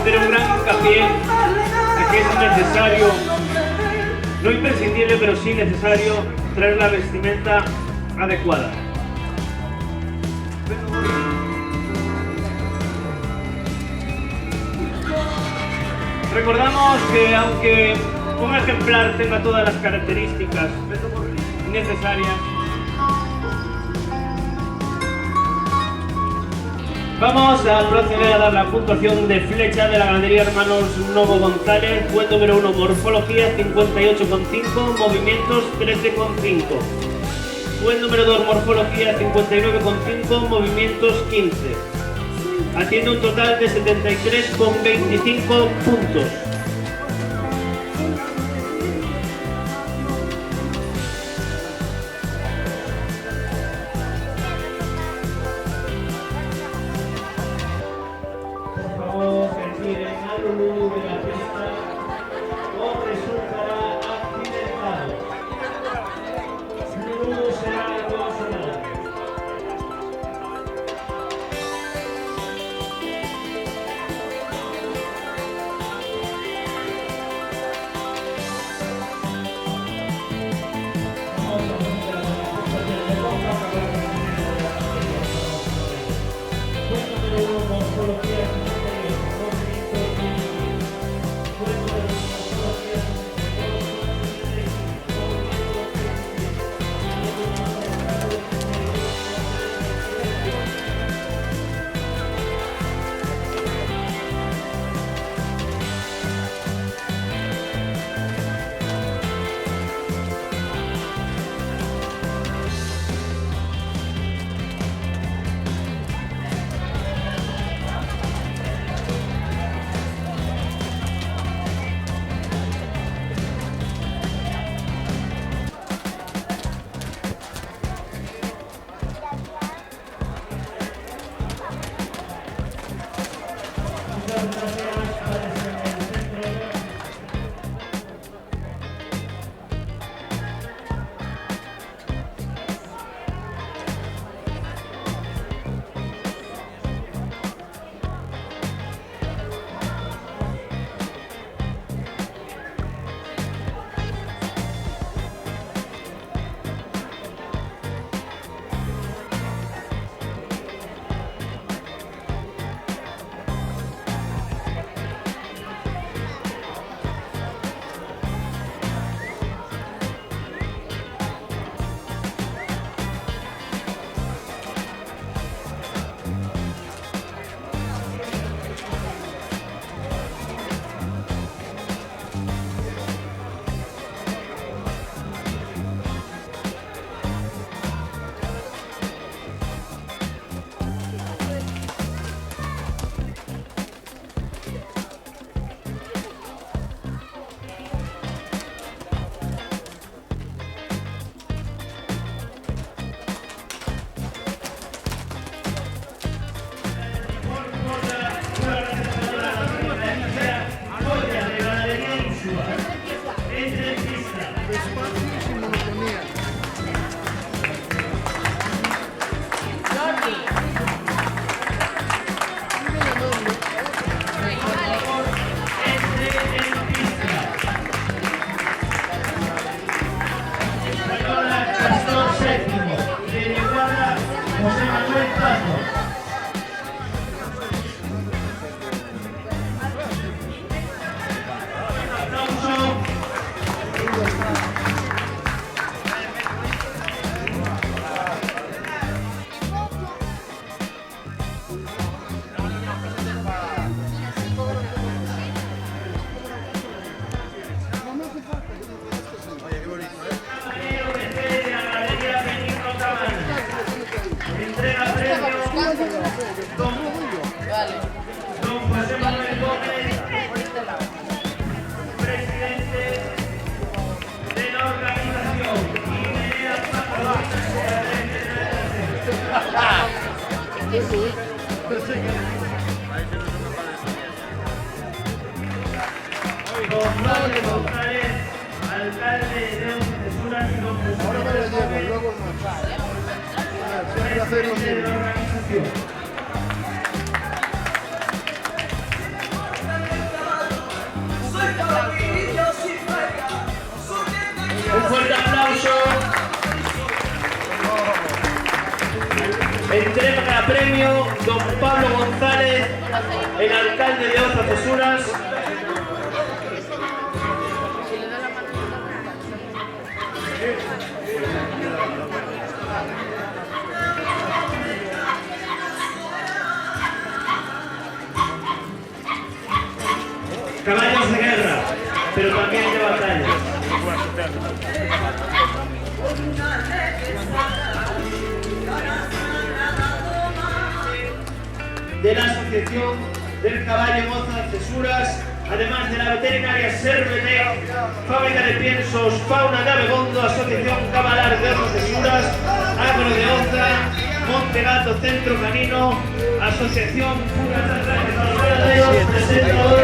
hacer un gran hincapié a que es necesario, no imprescindible, pero sí necesario, traer la vestimenta adecuada. Recordamos que aunque un ejemplar tenga todas las características necesarias, vamos a proceder a dar la puntuación de flecha de la ganadería Hermanos Novo González. Fue el número 1, morfología 58,5, movimientos 13,5. Fue el número 2, morfología 59,5, movimientos 15. Haciendo un total de 73,25 puntos. alcalde de Tesuras y don Jesús López Gómez, presidente de la organización. Entrega premio don Pablo González, el alcalde de Oza Cesuras. Caballos de guerra, pero también de batalla. De la Asociación del Caballo Oza Cesuras, además de la veterinaria Servetec, Fábrica de Piensos, Fauna de Abegondo, Asociación Cabalar de Oza Cesuras, Agro de Oza, Montegato Centro Canino, Asociación Pura de Presentadores.